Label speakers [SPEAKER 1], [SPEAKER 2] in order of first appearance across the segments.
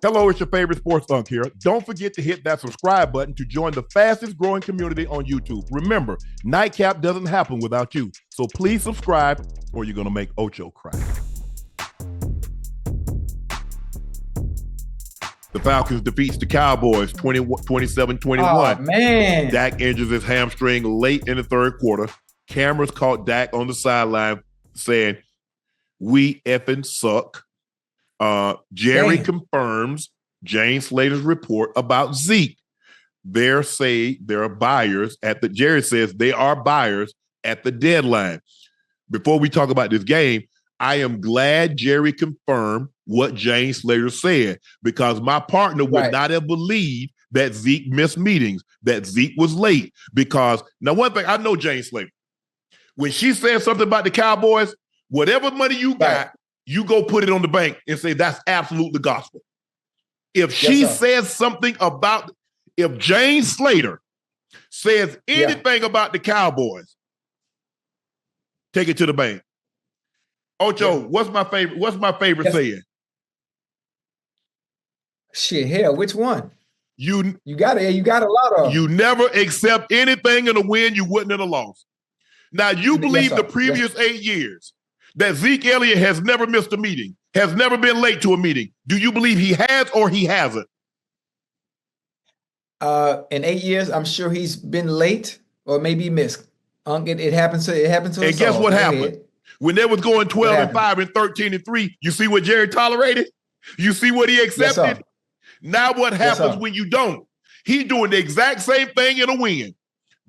[SPEAKER 1] Hello, it's your favorite sports Unc here. Don't forget to hit that subscribe button to join the fastest growing community on YouTube. Remember, Nightcap doesn't happen without you. So please subscribe or you're going to make Ocho cry. The Falcons defeats the Cowboys 27-21.
[SPEAKER 2] Oh, man.
[SPEAKER 1] Dak injures his hamstring late in the third quarter. Cameras caught Dak on the sideline saying, "We effing suck." Jerry confirms James Slater's report about Zeke. Jerry says they are buyers at the deadline. Before we talk about this game, I am glad Jerry confirmed what James Slater said, because my partner would not have believed that Zeke missed meetings, that Zeke was late. Because now, one thing, I know James Slater. When she said something about the Cowboys, whatever money you got, you go put it on the bank and say that's absolute gospel. If she says something about, if James Slater says anything about the Cowboys, take it to the bank. Ocho, what's my favorite saying?
[SPEAKER 2] Shit, hell, which one?
[SPEAKER 1] You
[SPEAKER 2] got a lot of them.
[SPEAKER 1] You never accept anything in a win you wouldn't in a loss. Now, you believe the previous 8 years that Zeke Elliott has never missed a meeting, has never been late to a meeting. Do you believe he has or he hasn't?
[SPEAKER 2] In 8 years, I'm sure he's been late or maybe missed. It happens to us.
[SPEAKER 1] And guess what happened? When they was going 12-5 and 13-3, you see what Jerry tolerated? You see what he accepted? Now what happens when you don't? He's doing the exact same thing in a win.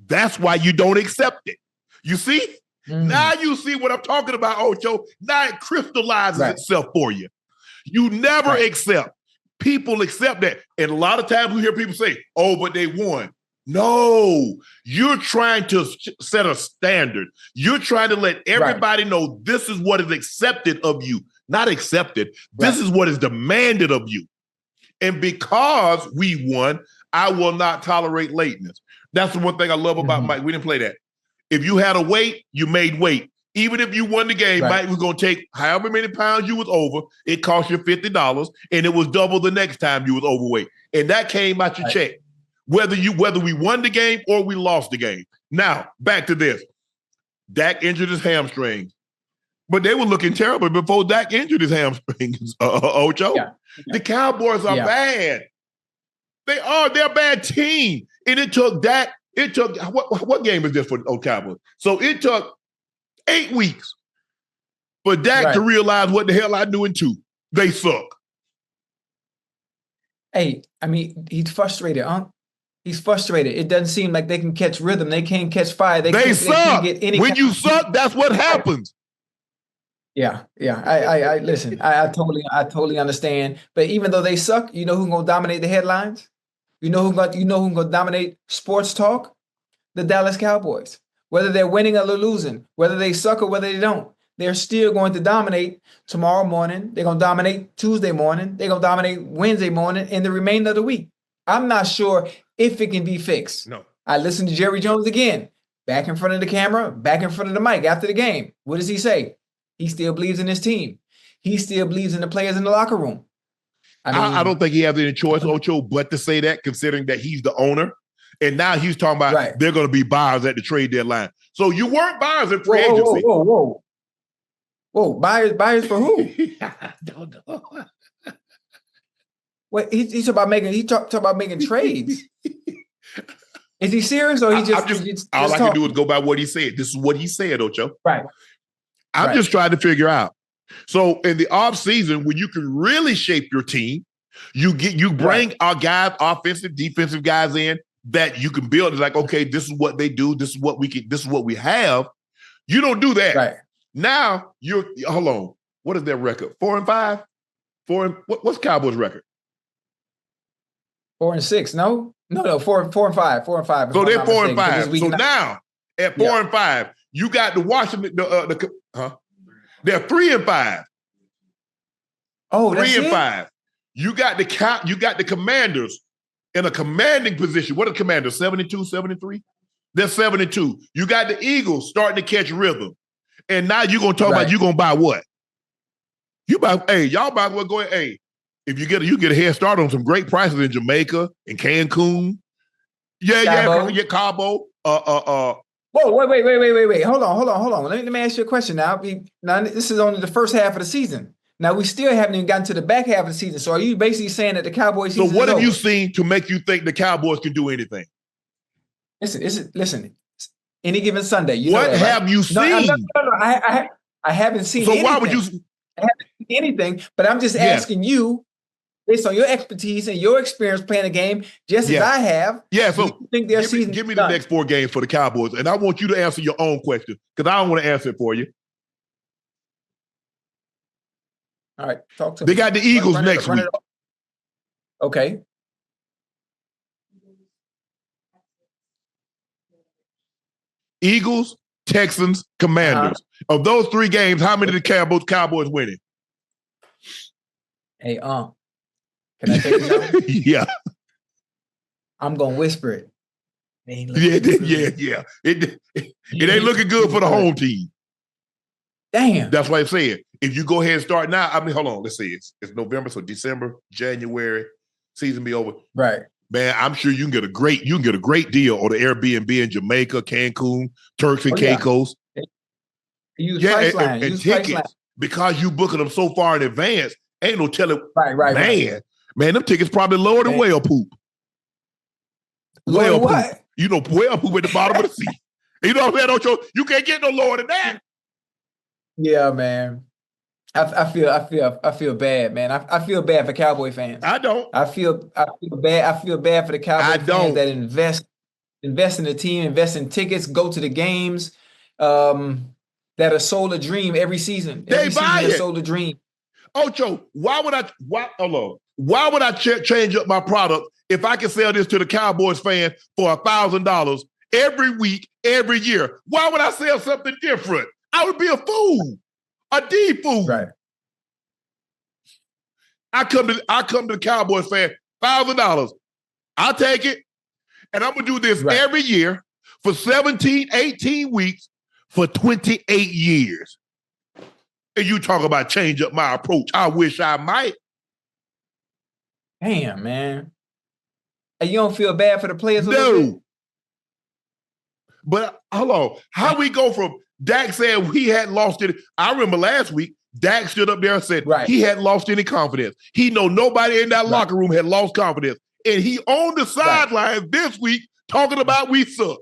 [SPEAKER 1] That's why you don't accept it. You see? Now you see what I'm talking about, Ocho. Now it crystallizes itself for you. You never accept. People accept that. And a lot of times we hear people say, "Oh, but they won." No, you're trying to set a standard. You're trying to let everybody know this is what is accepted of you. Not accepted. This is what is demanded of you. And because we won, I will not tolerate lateness. That's the one thing I love about Mike. We didn't play that. If you had a weight, you made weight. Even if you won the game, Mike was going to take however many pounds you was over. It cost you $50, and it was double the next time you was overweight. And that came out your check, whether we won the game or we lost the game. Now, back to this. Dak injured his hamstring. But they were looking terrible before Dak injured his hamstrings, Ocho. The Cowboys are bad. They are. They're a bad team. And it took Dak. What game is this for the Cowboys? So it took 8 weeks for Dak to realize what the hell I do in 2. They suck.
[SPEAKER 2] Hey, I mean, he's frustrated, huh? He's frustrated. It doesn't seem like they can catch rhythm. They can't catch fire. They
[SPEAKER 1] suck. They can't get any when you suck, that's what happens.
[SPEAKER 2] Yeah. I listen. I totally understand. But even though they suck, you know who's gonna dominate the headlines? You know who's gonna dominate sports talk? The Dallas Cowboys. Whether they're winning or losing, whether they suck or whether they don't, they're still going to dominate tomorrow morning. They're gonna dominate Tuesday morning. They're gonna dominate Wednesday morning and the remainder of the week. I'm not sure if it can be fixed.
[SPEAKER 1] No.
[SPEAKER 2] I listened to Jerry Jones again, back in front of the camera, back in front of the mic after the game. What does he say? He still believes in his team. He still believes in the players in the locker room.
[SPEAKER 1] I don't think he has any choice, Ocho, but to say that, considering that he's the owner. And now he's talking about they're going to be buyers at the trade deadline. So you weren't buyers in free agency.
[SPEAKER 2] Whoa. Buyers for who?
[SPEAKER 1] I don't know.
[SPEAKER 2] What he talk about making trades. Is he serious or he just
[SPEAKER 1] all I can do is go by what he said. This is what he said, Ocho.
[SPEAKER 2] Right.
[SPEAKER 1] I'm just trying to figure out. So in the offseason, when you can really shape your team, you bring our guys, offensive, defensive guys in that you can build. It's like, okay, this is what they do. This is what we have. You don't do that.
[SPEAKER 2] Right.
[SPEAKER 1] Now hold on. What is their record? 4-5? What's Cowboys' record?
[SPEAKER 2] 4-6. No, 4-5. 4-5.
[SPEAKER 1] So they're 4-5. So now at 4-5, you got the Washington. They're 3-5.
[SPEAKER 2] Oh, that's
[SPEAKER 1] 3-5. You got the Commanders in a commanding position. What are the Commanders? 72, 73? They're 72. You got the Eagles starting to catch rhythm. And now you're gonna talk about you're gonna buy what? Y'all might as well go ahead. If you get a head start on some great prices in Jamaica and Cancun.
[SPEAKER 2] Cabo.
[SPEAKER 1] Cabo.
[SPEAKER 2] Whoa, wait. Hold on. Let me ask you a question now. Now, this is only the first half of the season. Now, we still haven't even gotten to the back half of the season. So are you basically saying that the Cowboys season
[SPEAKER 1] So what have
[SPEAKER 2] over?
[SPEAKER 1] you seen to make you think the Cowboys can do anything?
[SPEAKER 2] Listen. Any given Sunday.
[SPEAKER 1] What have you seen?
[SPEAKER 2] No. I haven't seen anything.
[SPEAKER 1] So why would you?
[SPEAKER 2] I haven't seen anything, but I'm just asking you, based on your expertise and your experience playing the game, just as I have.
[SPEAKER 1] Yeah, so
[SPEAKER 2] you think their season
[SPEAKER 1] give me the next 4 games for the Cowboys, and I want you to answer your own question because I don't want to answer it for you.
[SPEAKER 2] All right, talk to
[SPEAKER 1] me. They
[SPEAKER 2] me.
[SPEAKER 1] got the Eagles next week.
[SPEAKER 2] Okay.
[SPEAKER 1] Eagles, Texans, Commanders. Of those 3 games, how many of the Cowboys winning?
[SPEAKER 2] Hey, can I take it now?
[SPEAKER 1] Yeah.
[SPEAKER 2] I'm gonna whisper it.
[SPEAKER 1] Yeah. It ain't looking good for the home team.
[SPEAKER 2] Damn.
[SPEAKER 1] That's why I said, if you go ahead and start now, I mean, hold on, let's see. It's November, so December, January, season be over.
[SPEAKER 2] Right.
[SPEAKER 1] Man, I'm sure you can get a great deal on the Airbnb in Jamaica, Cancun, Turks and Caicos.
[SPEAKER 2] Use Priceline.
[SPEAKER 1] And tickets, because you booking them so far in advance, ain't no telling.
[SPEAKER 2] Right.
[SPEAKER 1] Man, them tickets probably lower than whale poop.
[SPEAKER 2] Whale what?
[SPEAKER 1] You know, whale poop at the bottom of the sea. You know what I'm saying, Ocho? You can't get no lower than that.
[SPEAKER 2] Yeah, man. I feel bad, man. I feel bad for Cowboy fans.
[SPEAKER 1] I don't.
[SPEAKER 2] I feel bad. I feel bad for the Cowboy fans that invest in the team, invest in tickets, go to the games, that are sold a dream every season.
[SPEAKER 1] They buy it.
[SPEAKER 2] Sold a dream.
[SPEAKER 1] Ocho, why would I change up my product if I can sell this to the Cowboys fan for $1,000 every week, every year? Why would I sell something different? I would be a fool, a D-fool.
[SPEAKER 2] Right.
[SPEAKER 1] I come to the Cowboys fan, $1,000. I'll take it, and I'm gonna do this every year for 17, 18 weeks for 28 years. And you talk about change up my approach. I wish I might.
[SPEAKER 2] Damn, man. And you don't feel bad for the players?
[SPEAKER 1] No. But hold on. How we go from Dak saying he hadn't lost it? I remember last week, Dak stood up there and said he hadn't lost any confidence. He know nobody in that locker room had lost confidence. And he on the sidelines this week talking about we suck.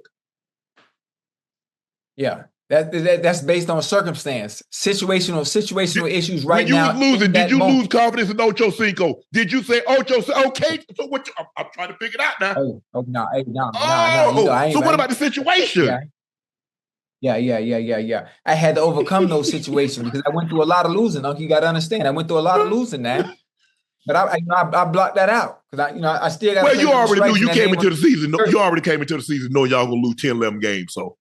[SPEAKER 2] Yeah. That's based on circumstance, situational issues right now.
[SPEAKER 1] When you was losing, did you lose confidence in Ochocinco? Did you say Ocho? Okay, so what? I'm trying to figure it out now.
[SPEAKER 2] No.
[SPEAKER 1] So what about the situation?
[SPEAKER 2] Yeah. I had to overcome those situations because I went through a lot of losing. Unc, you got to understand, I went through a lot of losing now. But I blocked that out because I still got.
[SPEAKER 1] Well, you already knew you came into the season. You already came into the season knowing y'all gonna lose 10, 11 games. So.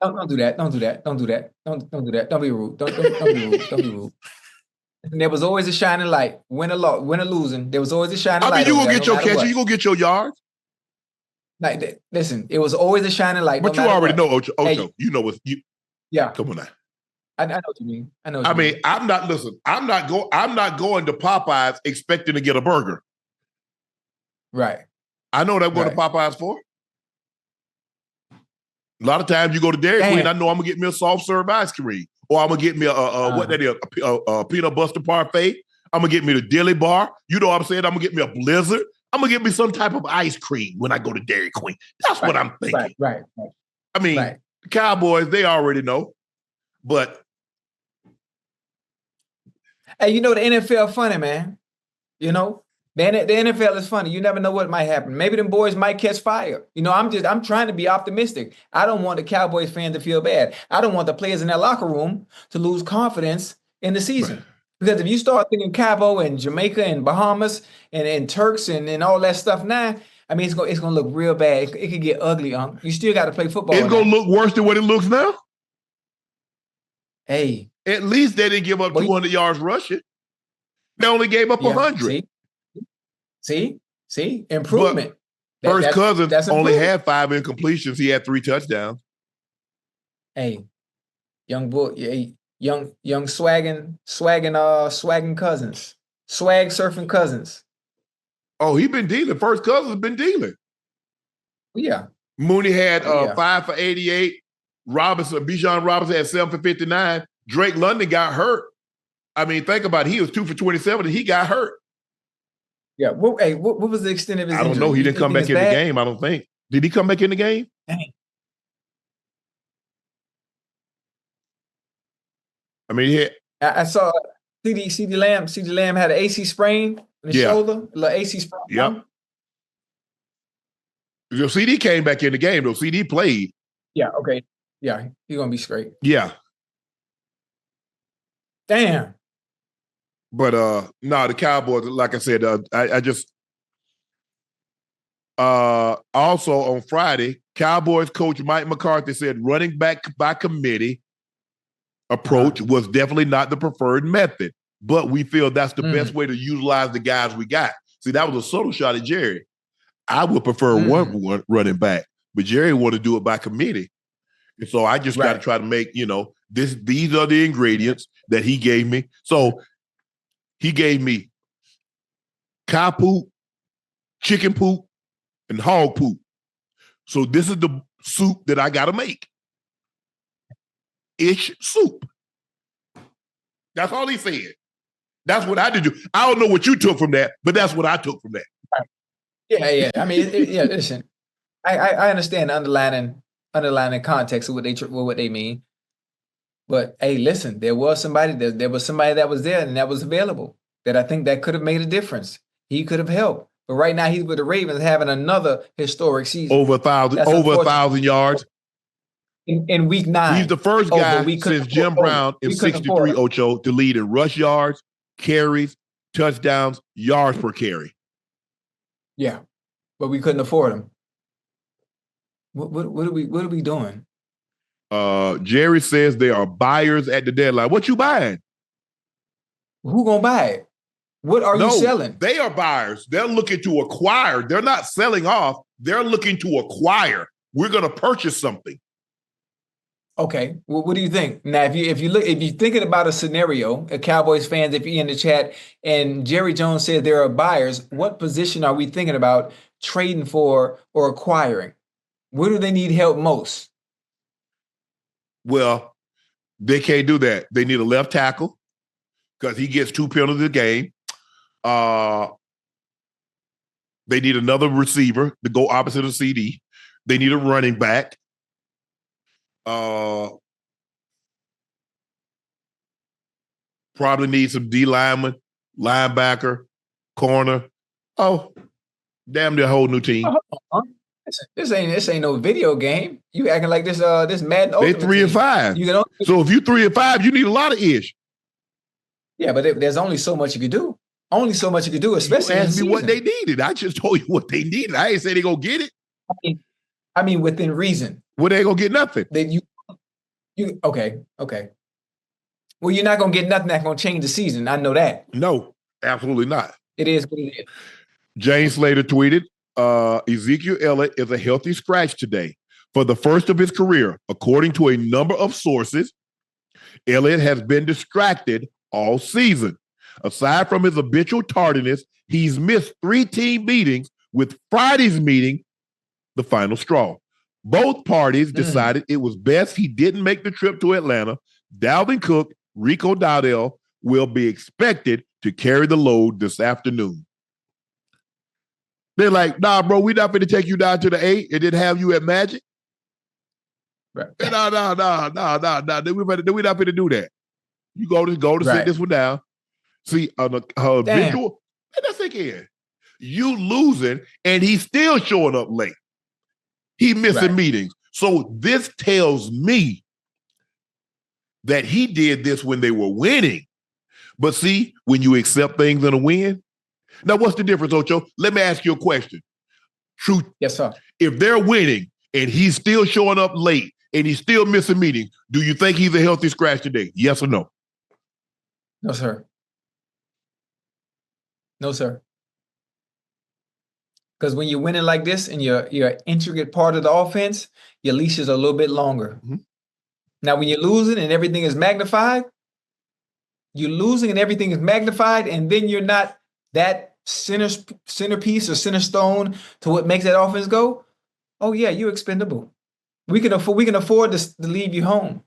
[SPEAKER 2] Don't do that. Don't do that. Don't do that. Don't be rude. Don't be rude. And there was always a shining light. Win or losing, there was always a shining light.
[SPEAKER 1] I mean, you gonna get your catch. You gonna get your yards.
[SPEAKER 2] Like, listen, it was always a shining light.
[SPEAKER 1] But you already know, Ocho.
[SPEAKER 2] Hey,
[SPEAKER 1] you know what?
[SPEAKER 2] Yeah.
[SPEAKER 1] Come on now.
[SPEAKER 2] I know what you mean.
[SPEAKER 1] I'm not going to Popeyes expecting to get a burger.
[SPEAKER 2] Right.
[SPEAKER 1] I know what I'm going to Popeyes for. A lot of times you go to Dairy Queen, I know I'm gonna get me a soft serve ice cream, or I'm gonna get me a peanut butter parfait. I'm gonna get me the dilly bar. You know what I'm saying? I'm gonna get me a Blizzard. I'm gonna get me some type of ice cream when I go to Dairy Queen. That's what I'm thinking.
[SPEAKER 2] Right.
[SPEAKER 1] I mean, the Cowboys, they already know, but
[SPEAKER 2] hey, the NFL funny, man. The NFL is funny. You never know what might happen. Maybe them boys might catch fire. I'm trying to be optimistic. I don't want the Cowboys fans to feel bad. I don't want the players in that locker room to lose confidence in the season. Right. Because if you start thinking Cabo and Jamaica and Bahamas and Turks and all that stuff now, I mean, it's gonna look real bad. It could get ugly, Unc. You still got to play football.
[SPEAKER 1] It's gonna look worse than what it looks now.
[SPEAKER 2] Hey,
[SPEAKER 1] at least they didn't give up 200 yards rushing. They only gave up 100.
[SPEAKER 2] See, improvement.
[SPEAKER 1] First Cousins only had 5 incompletions. He had 3 touchdowns.
[SPEAKER 2] Hey, young swagging Cousins. Swag surfing Cousins.
[SPEAKER 1] Oh, he been dealing. First Cousins been dealing.
[SPEAKER 2] Yeah.
[SPEAKER 1] Mooney had 5 for 88. Bijan Robinson had 7 for 59. Drake London got hurt. I mean, think about it. He was 2 for 27 and he got hurt.
[SPEAKER 2] Yeah. What was the extent of his injury?
[SPEAKER 1] I don't know. He didn't come back in the game, I don't think. Did he come back in the game?
[SPEAKER 2] Dang.
[SPEAKER 1] I mean,
[SPEAKER 2] I saw CeeDee Lamb had an AC sprain in the shoulder. A little AC sprain.
[SPEAKER 1] Yep. CeeDee came back in the game, though. CeeDee played.
[SPEAKER 2] Yeah, okay. Yeah, he's going to be straight.
[SPEAKER 1] Yeah.
[SPEAKER 2] Damn.
[SPEAKER 1] But, no, the Cowboys, like I said, I just also on Friday, Cowboys coach Mike McCarthy said running back by committee approach was definitely not the preferred method, but we feel that's the best way to utilize the guys we got. See, that was a subtle shot at Jerry. I would prefer one running back, but Jerry wanted to do it by committee. And so I just got to try to make, these are the ingredients that he gave me. So he gave me cow poop, chicken poop, and hog poop. So this is the soup that I got to make. Ish soup. That's all he said. That's what I did do. I don't know what you took from that, but that's what I took from that.
[SPEAKER 2] Yeah. I mean, listen, I understand the underlying context of what they mean. But hey, listen, there was somebody that was there and that was available that I think that could have made a difference. He could have helped. But right now he's with the Ravens having another historic season.
[SPEAKER 1] Over 1,000 yards.
[SPEAKER 2] In week 9.
[SPEAKER 1] He's the first guy since Jim Brown in 63, Ocho, to lead in rush yards, carries, touchdowns, yards per carry.
[SPEAKER 2] Yeah, but we couldn't afford him. What are we doing?
[SPEAKER 1] Jerry says there are buyers at the deadline. What you buying?
[SPEAKER 2] Who gonna buy it? What are you selling?
[SPEAKER 1] They are buyers. They're looking to acquire. They're not selling off. They're looking to acquire. We're going to purchase something.
[SPEAKER 2] Okay. Well, what do you think? Now, if you're thinking about a scenario, Cowboys fans, if you're in the chat and Jerry Jones said there are buyers, what position are we thinking about trading for or acquiring? Where do they need help most?
[SPEAKER 1] Well, they can't do that. They need a left tackle because he gets 2 penalties a game. They need another receiver to go opposite of CeeDee. They need a running back. Probably need some D lineman, linebacker, corner. Oh, damn near whole new team.
[SPEAKER 2] This ain't no video game. You acting like this Madden.
[SPEAKER 1] They 3 and 5. So if you 3 and 5, you need a lot of ish.
[SPEAKER 2] Yeah, but there's only so much you could do. Only so much you could do, especially
[SPEAKER 1] you asked me what they needed. I just told you what they needed. I ain't say they gonna get it.
[SPEAKER 2] I mean within reason.
[SPEAKER 1] Well, they ain't gonna get nothing.
[SPEAKER 2] Okay. Well, you're not gonna get nothing that's gonna change the season. I know that.
[SPEAKER 1] No, absolutely not.
[SPEAKER 2] It is what it is.
[SPEAKER 1] James Slater tweeted, Ezekiel Elliott is a healthy scratch today. For the first of his career, according to a number of sources, Elliott has been distracted all season. Aside from his habitual tardiness, he's missed 3 team meetings, with Friday's meeting the final straw. Both parties decided it was best he didn't make the trip to Atlanta. Dalvin Cook, Rico Dowdell will be expected to carry the load this afternoon. They're like, nah, bro, we're not going to take you down to the 8 and then have you at Magic. Right. No. We're not going to do that. You go to sit this one down. See, visual, and that's again. You losing, and he's still showing up late. He missing meetings. So this tells me that he did this when they were winning. But see, when you accept things in a win, now what's the difference, Ocho? Let me ask you a question. Truth.
[SPEAKER 2] Yes, sir.
[SPEAKER 1] If they're winning and he's still showing up late and he's still missing meetings, do you think he's a healthy scratch today? Yes or no?
[SPEAKER 2] No, sir. No, sir. Because when you're winning like this and you're an intricate part of the offense, your leashes are a little bit longer. Mm-hmm. Now, when you're losing and everything is magnified, you're losing and everything is magnified, and then you're not that centerpiece or center stone to what makes that offense go. Oh yeah, you're expendable. We can afford to leave you home.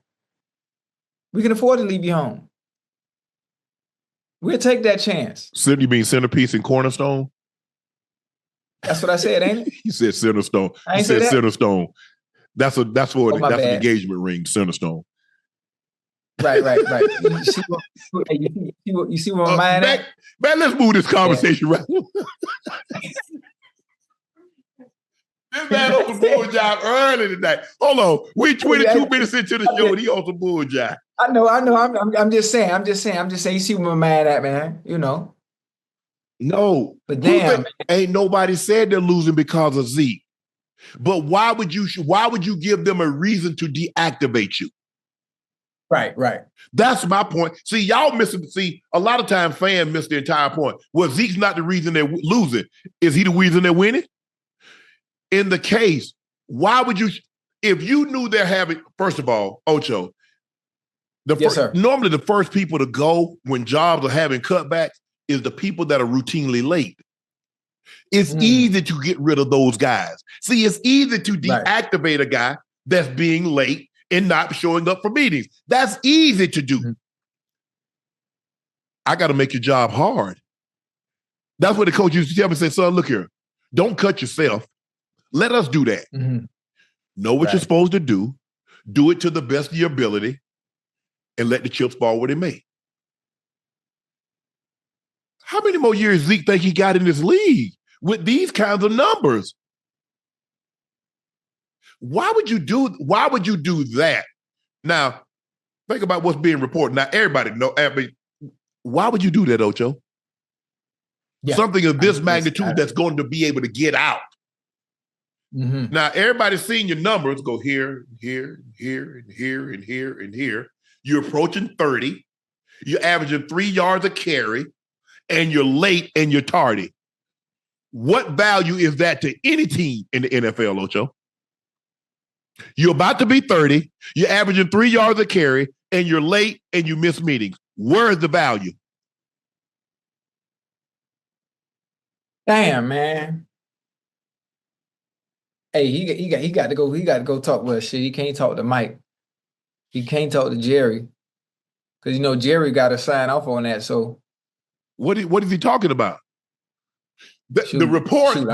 [SPEAKER 2] We can afford to leave you home. We'll take that chance.
[SPEAKER 1] You mean centerpiece and cornerstone?
[SPEAKER 2] That's what I said, ain't it?
[SPEAKER 1] You said center stone.
[SPEAKER 2] I
[SPEAKER 1] You said center stone. That's an engagement ring, center stone.
[SPEAKER 2] Right. You see where my mind at?
[SPEAKER 1] Man, let's move this conversation right. This man on the bull job early tonight. Hold on. We 22 minutes into the show and he on the bull job.
[SPEAKER 2] I know. I'm just saying. You see where my mind at, man. You know.
[SPEAKER 1] No.
[SPEAKER 2] But damn,
[SPEAKER 1] ain't nobody said they're losing because of Zeke. But why would you give them a reason to deactivate you?
[SPEAKER 2] Right.
[SPEAKER 1] That's my point. See, y'all missing. See, a lot of times fans miss the entire point. Well, Zeke's not the reason they're losing. Is he the reason they're winning? In the case, why would you, if you knew they're having, first of all, Ocho, normally the first people to go when jobs are having cutbacks is the people that are routinely late. It's easy to get rid of those guys. See, it's easy to deactivate a guy that's being late and not showing up for meetings. That's easy to do. I got to make your job hard. That's what the coach used to tell me, say, son, look here, don't cut yourself. Let us do that. Know what you're supposed to do. Do it to the best of your ability and let the chips fall where they may. How many more years Zeke think he got in this league with these kinds of numbers? Why would you do that? Now, think about what's being reported. Now, everybody know. Why would you do that, Ocho? Yeah. Something of this magnitude that's going to be able to get out. Now, everybody's seeing your numbers go here, here, here, and here, and here, and here. You're approaching 30. You're averaging 3 yards a carry, and you're late and you're tardy. What value is that to any team in the NFL, Ocho? You're about to be 30. You're averaging 3 yards a carry, and you're late and you miss meetings. Where is the value?
[SPEAKER 2] Damn, man. Hey, he got to go talk with us. Shit, he can't talk to Mike. He can't talk to Jerry. Because Jerry got to sign off on that. So
[SPEAKER 1] what is he talking about? The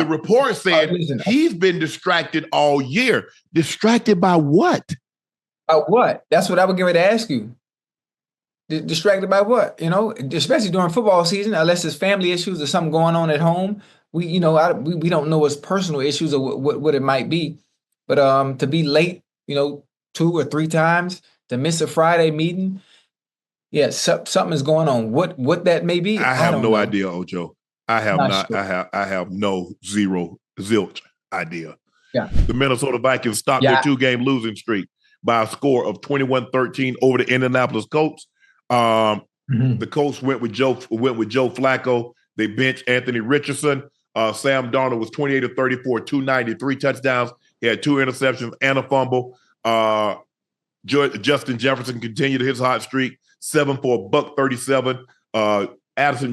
[SPEAKER 1] report said he's been distracted all year. Distracted by what?
[SPEAKER 2] By what? That's what I would get ready to ask you. Distracted by what? Especially during football season, unless it's family issues or something going on at home. We don't know his personal issues or what it might be. But to be late, 2 or 3 times, to miss a Friday meeting, yeah, something is going on. What that may be,
[SPEAKER 1] I have no idea, Ocho. I have not. Sure. I have no zilch idea.
[SPEAKER 2] Yeah.
[SPEAKER 1] The Minnesota Vikings stopped their 2-game losing streak by a score of 21-13 over the Indianapolis Colts. The Colts went with Joe Flacco. They benched Anthony Richardson. Sam Darnold was 28 of 34, 293 touchdowns. He had 2 interceptions and a fumble. Justin Jefferson continued his hot streak, 7 for $137.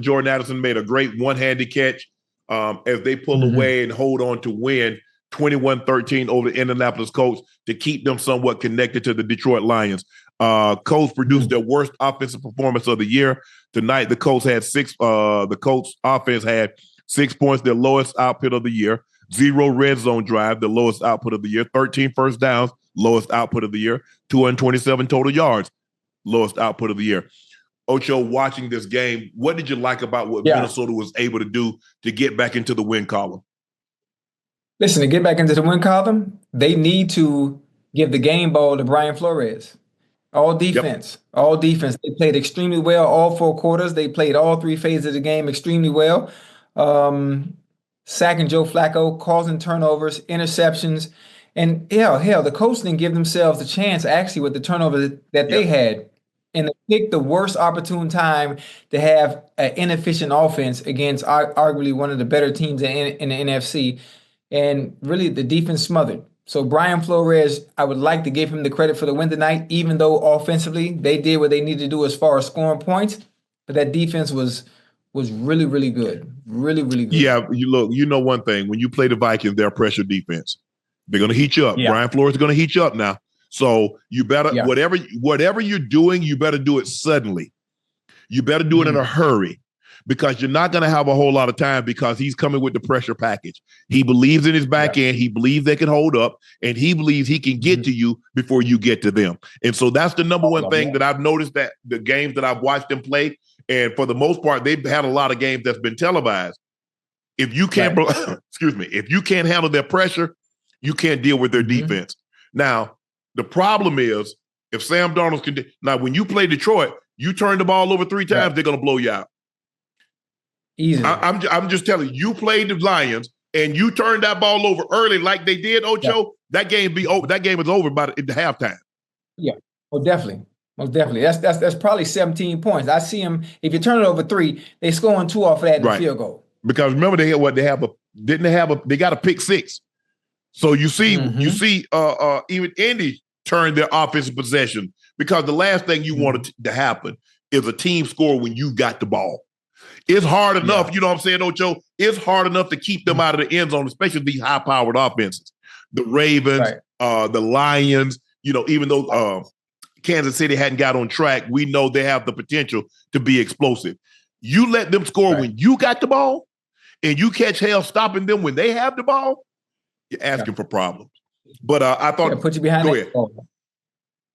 [SPEAKER 1] Jordan Addison made a great one-handed catch as they pull away and hold on to win 21-13 over the Indianapolis Colts to keep them somewhat connected to the Detroit Lions. Colts produced their worst offensive performance of the year. Tonight, the Colts had 6. The Colts offense had 6 points, their lowest output of the year. 0 red zone drive, the lowest output of the year. 13 first downs, lowest output of the year. 227 total yards, lowest output of the year. Ocho, watching this game, what did you like about what Minnesota was able to do to get back into the win column?
[SPEAKER 2] Listen, to get back into the win column, they need to give the game ball to Brian Flores. All defense. They played extremely well all 4 quarters. They played all 3 phases of the game extremely well. Sacking Joe Flacco, causing turnovers, interceptions. And hell, the Colts didn't give themselves a chance actually with the turnover that they had. And they picked the worst opportune time to have an inefficient offense against arguably one of the better teams in the NFC. And really, the defense smothered. So Brian Flores, I would like to give him the credit for the win tonight, even though offensively they did what they needed to do as far as scoring points. But that defense was really, really good. Really, really good.
[SPEAKER 1] Yeah, you know one thing. When you play the Vikings, they're a pressure defense. They're going to heat you up.
[SPEAKER 2] Yeah.
[SPEAKER 1] Brian Flores is going to heat you up now. So you better, whatever you're doing, you better do it suddenly. You better do it in a hurry, because you're not going to have a whole lot of time, because he's coming with the pressure package. He believes in his back end. He believes they can hold up, and he believes he can get to you before you get to them. And so that's the number one thing that I've noticed, that the games that I've watched them play, and for the most part, they've had a lot of games that's been televised. If you can't, if you can't handle their pressure, you can't deal with their defense. Now, the problem is, if Sam Darnold can, now when you play Detroit, you turn the ball over 3 times, they're going to blow you out.
[SPEAKER 2] Easily.
[SPEAKER 1] I'm just telling you, you played the Lions and you turned that ball over early like they did, Ocho, that game be over. That game is over by the halftime.
[SPEAKER 2] Yeah, most definitely. That's probably 17 points. I see them. If you turn it over 3, they scoring 2 off of that in the field goal.
[SPEAKER 1] Because remember, they got a pick 6. So you see, even Indy turned their offensive possession, because the last thing you wanted to happen is a team score when you got the ball. It's hard enough, you know what I'm saying, Ocho? It's hard enough to keep them out of the end zone, especially these high-powered offenses. The Ravens, the Lions, even though Kansas City hadn't got on track, we know they have the potential to be explosive. You let them score when you got the ball, and you catch hell stopping them when they have the ball, you're asking for problems. But I thought—
[SPEAKER 2] it put you behind. Go ahead.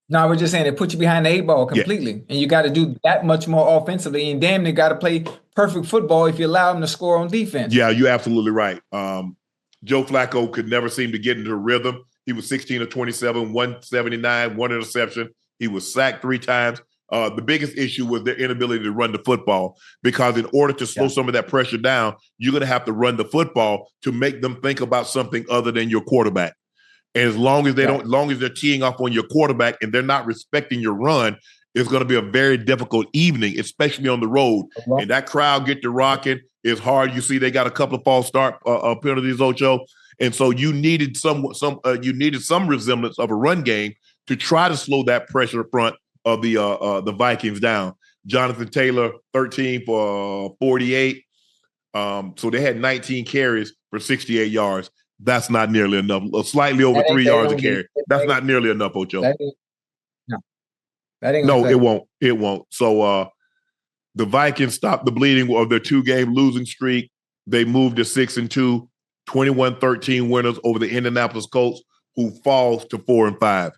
[SPEAKER 2] No, I was just saying it put you behind the 8 ball completely, and you got to do that much more offensively, and damn, they got to play perfect football if you allow them to score on defense.
[SPEAKER 1] Yeah, you're absolutely right. Joe Flacco could never seem to get into a rhythm. He was 16 of 27, 179, 1 interception. He was sacked 3 times. The biggest issue was their inability to run the football, because in order to slow some of that pressure down, you're going to have to run the football to make them think about something other than your quarterback. And as long as as long as they're teeing off on your quarterback and they're not respecting your run, it's going to be a very difficult evening, especially on the road. And that crowd get to rocking. It's hard. You see, they got a couple of false start penalties, Ocho. And so you needed some resemblance of a run game to try to slow that pressure front of the Vikings down. Jonathan Taylor, 13 for 48. So they had 19 carries for 68 yards. That's not nearly enough. Slightly over 3 yards a carry. That's not nearly enough, Ocho. No, it won't. It won't. So the Vikings stopped the bleeding of their 2-game losing streak. They moved to 6-2, 21-13 winners over the Indianapolis Colts, who falls to 4-5.